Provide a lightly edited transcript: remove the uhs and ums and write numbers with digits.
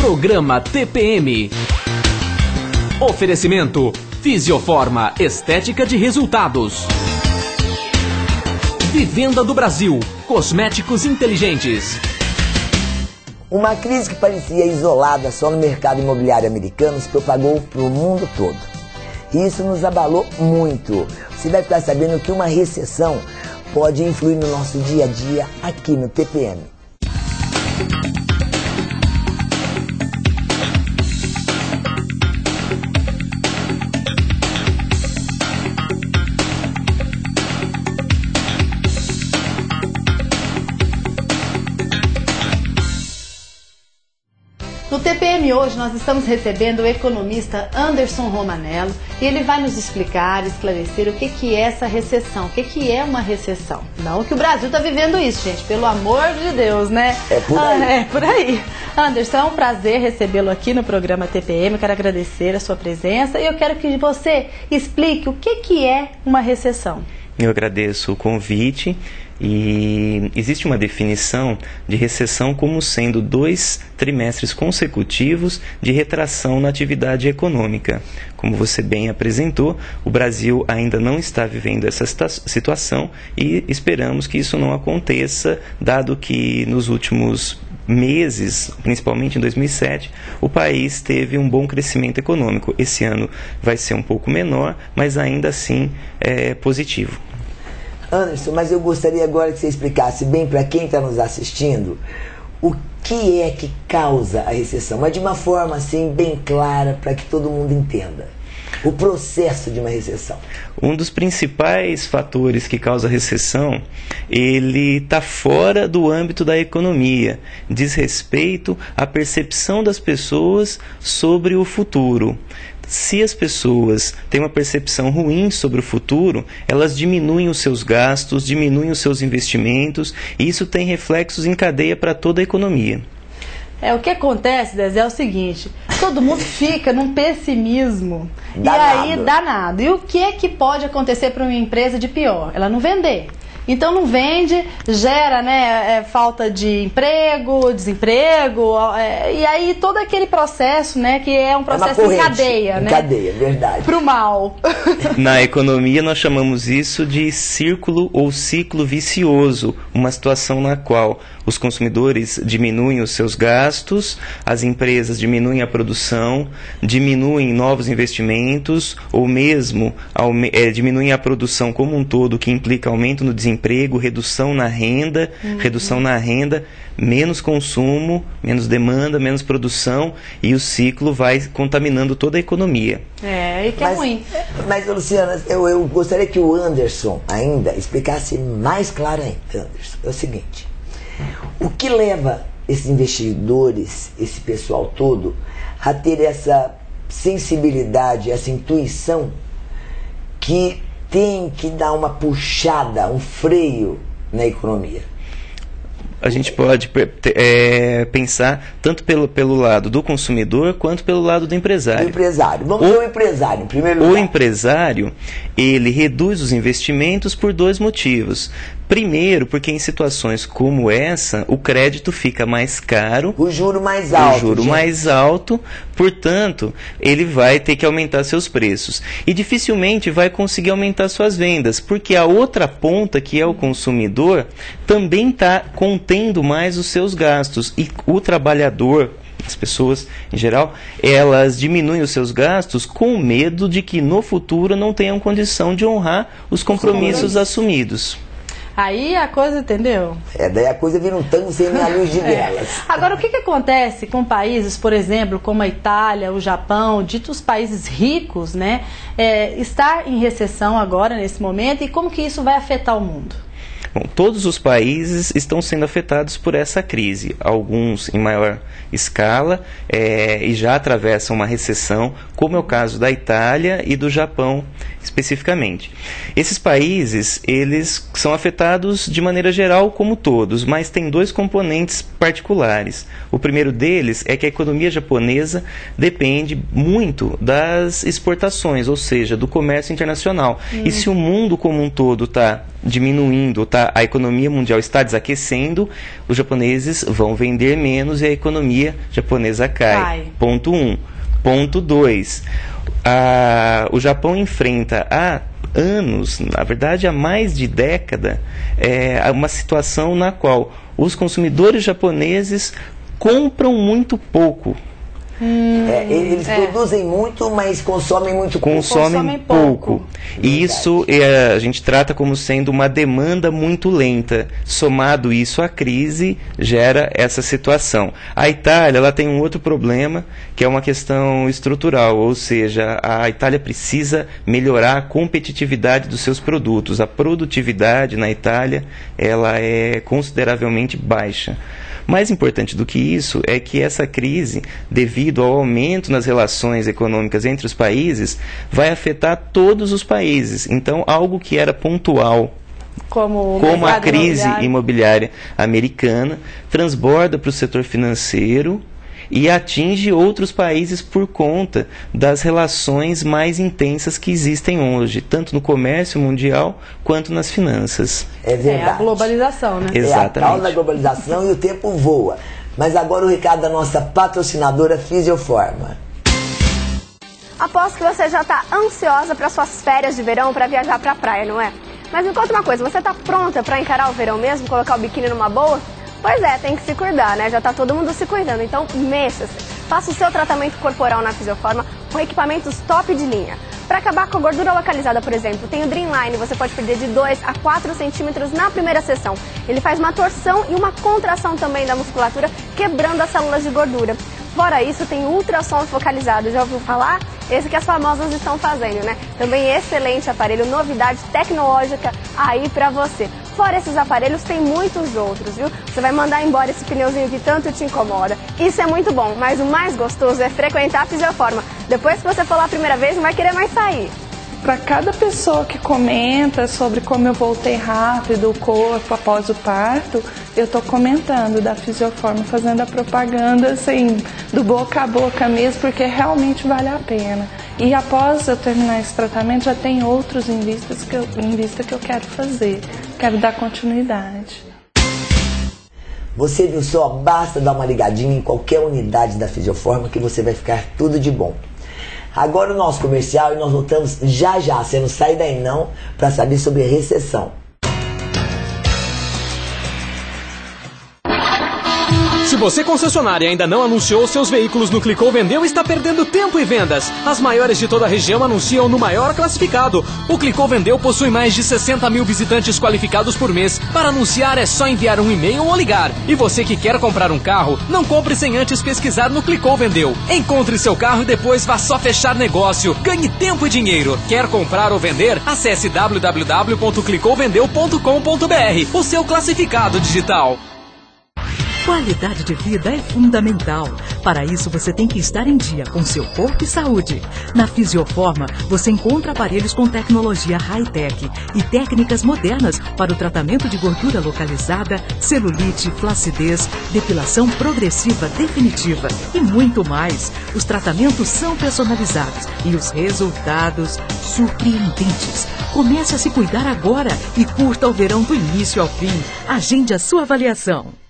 Programa TPM. Oferecimento Fisioforma Estética de Resultados. Vivenda do Brasil, cosméticos inteligentes. Uma crise que parecia isolada só no mercado imobiliário americano se propagou para o mundo todo. E isso nos abalou muito. Você vai ficar sabendo que uma recessão pode influir no nosso dia a dia aqui no TPM. No TPM hoje nós estamos recebendo o economista Anderson Romanello e ele vai nos explicar, esclarecer o que é essa recessão, o que é uma recessão. Não que o Brasil está vivendo isso, gente, pelo amor de Deus, né? É por aí. É por aí. Anderson, é um prazer recebê-lo aqui no programa TPM, eu quero agradecer a sua presença e eu quero que você explique o que é uma recessão. Eu agradeço o convite. E existe uma definição de recessão como sendo 2 trimestres consecutivos de retração na atividade econômica. Como você bem apresentou, o Brasil ainda não está vivendo essa situação e esperamos que isso não aconteça, dado que nos últimos meses, principalmente em 2007, o país teve um bom crescimento econômico. Esse ano vai ser um pouco menor, mas ainda assim é positivo. Anderson, mas eu gostaria agora que você explicasse bem para quem está nos assistindo o que é que causa a recessão, mas de uma forma assim bem clara para que todo mundo entenda o processo de uma recessão. Um dos principais fatores que causa a recessão, ele está fora do âmbito da economia, diz respeito à percepção das pessoas sobre o futuro. Se as pessoas têm uma percepção ruim sobre o futuro, elas diminuem os seus gastos, diminuem os seus investimentos, e isso tem reflexos em cadeia para toda a economia. O que acontece, Dezé, é o seguinte, todo mundo fica num pessimismo, danado. E aí danado. E o que pode acontecer para uma empresa de pior? Ela não vender. Então não vende, gera, né, falta de emprego, desemprego, e aí todo aquele processo, né, que é um processo em cadeia, né? Em cadeia, verdade. Pro mal. Na economia nós chamamos isso de círculo ou ciclo vicioso, uma situação na qual os consumidores diminuem os seus gastos, as empresas diminuem a produção, diminuem novos investimentos, ou mesmo diminuem a produção como um todo, que implica aumento no desemprego, redução na renda, menos consumo, menos demanda, menos produção, e o ciclo vai contaminando toda a economia. E que é ruim. Mas, Luciana, eu gostaria que o Anderson ainda explicasse mais claro ainda. Anderson, é o seguinte: o que leva esses investidores, esse pessoal todo, a ter essa sensibilidade, essa intuição que tem que dar uma puxada, um freio na economia? A gente pode pensar tanto pelo lado do consumidor quanto pelo lado do empresário. Do empresário. Vamos ver o empresário, em primeiro lugar. O empresário, ele reduz os investimentos por 2 motivos. Primeiro, porque em situações como essa, o crédito fica mais caro. O juro mais alto. O juro mais alto, portanto, ele vai ter que aumentar seus preços. E dificilmente vai conseguir aumentar suas vendas, porque a outra ponta, que é o consumidor, também está contendo mais os seus gastos. E o trabalhador, as pessoas em geral, elas diminuem os seus gastos com medo de que no futuro não tenham condição de honrar os compromissos assumidos. Aí a coisa, entendeu? Daí a coisa vira um tango sem a luz de velas. Agora, o que acontece com países, por exemplo, como a Itália, o Japão, ditos países ricos, né? Estar em recessão agora, nesse momento, e como que isso vai afetar o mundo? Bom, todos os países estão sendo afetados por essa crise, alguns em maior escala e já atravessam uma recessão, como é o caso da Itália e do Japão especificamente. Esses países, eles são afetados de maneira geral como todos, mas tem 2 componentes particulares. O primeiro deles é que a economia japonesa depende muito das exportações, ou seja, do comércio internacional. E se o mundo como um todo está diminuindo, está a economia mundial está desaquecendo, os japoneses vão vender menos e a economia japonesa cai. Ponto 1. Ponto 2. O Japão enfrenta há anos, na verdade há mais de década, uma situação na qual os consumidores japoneses compram muito pouco. Eles produzem muito, mas consomem muito pouco. Consomem pouco. E isso a gente trata como sendo uma demanda muito lenta. Somado isso à crise, gera essa situação. A Itália ela tem um outro problema, que é uma questão estrutural, ou seja, a Itália precisa melhorar a competitividade dos seus produtos. A produtividade na Itália ela é consideravelmente baixa. Mais importante do que isso é que essa crise, devido ao aumento nas relações econômicas entre os países, vai afetar todos os países. Então, algo que era pontual, como a crise imobiliária americana, transborda para o setor financeiro e atinge outros países por conta das relações mais intensas que existem hoje, tanto no comércio mundial quanto nas finanças. É verdade. É a globalização, né? Exatamente. É a tal da globalização e o tempo voa. Mas agora o recado da nossa patrocinadora Fisioforma. Aposto que você já está ansiosa para suas férias de verão, para viajar para a praia, não é? Mas me conta uma coisa, você está pronta para encarar o verão mesmo, colocar o biquíni numa boa? Pois é, tem que se cuidar, né? Já tá todo mundo se cuidando, então mexa-se. Faça o seu tratamento corporal na Fisioforma com equipamentos top de linha. Para acabar com a gordura localizada, por exemplo, tem o Dreamline, você pode perder de 2 a 4 centímetros na primeira sessão. Ele faz uma torção e uma contração também da musculatura, quebrando as células de gordura. Fora isso, tem ultrassom focalizado, já ouviu falar? Esse que as famosas estão fazendo, né? Também excelente aparelho, novidade tecnológica aí pra você. Fora esses aparelhos, tem muitos outros, viu? Você vai mandar embora esse pneuzinho que tanto te incomoda. Isso é muito bom, mas o mais gostoso é frequentar a Fisioforma. Depois que você for lá a primeira vez, não vai querer mais sair. Para cada pessoa que comenta sobre como eu voltei rápido o corpo após o parto, eu estou comentando da Fisioforma, fazendo a propaganda assim, do boca a boca mesmo, porque realmente vale a pena. E após eu terminar esse tratamento, já tem outros em vista que eu quero fazer, quero dar continuidade. Você viu só? Basta dar uma ligadinha em qualquer unidade da Fisioforma que você vai ficar tudo de bom. Agora o nosso comercial e nós voltamos já já, você não sai daí não, para saber sobre a recessão. Se você, concessionária, ainda não anunciou seus veículos no Clicou Vendeu, está perdendo tempo e vendas. As maiores de toda a região anunciam no maior classificado. O Clicou Vendeu possui mais de 60 mil visitantes qualificados por mês. Para anunciar é só enviar um e-mail ou ligar. E você que quer comprar um carro, não compre sem antes pesquisar no Clicou Vendeu. Encontre seu carro e depois vá só fechar negócio. Ganhe tempo e dinheiro. Quer comprar ou vender? Acesse www.clicouvendeu.com.br, o seu classificado digital. Qualidade de vida é fundamental. Para isso, você tem que estar em dia com seu corpo e saúde. Na Fisioforma, você encontra aparelhos com tecnologia high-tech e técnicas modernas para o tratamento de gordura localizada, celulite, flacidez, depilação progressiva definitiva e muito mais. Os tratamentos são personalizados e os resultados surpreendentes. Comece a se cuidar agora e curta o verão do início ao fim. Agende a sua avaliação.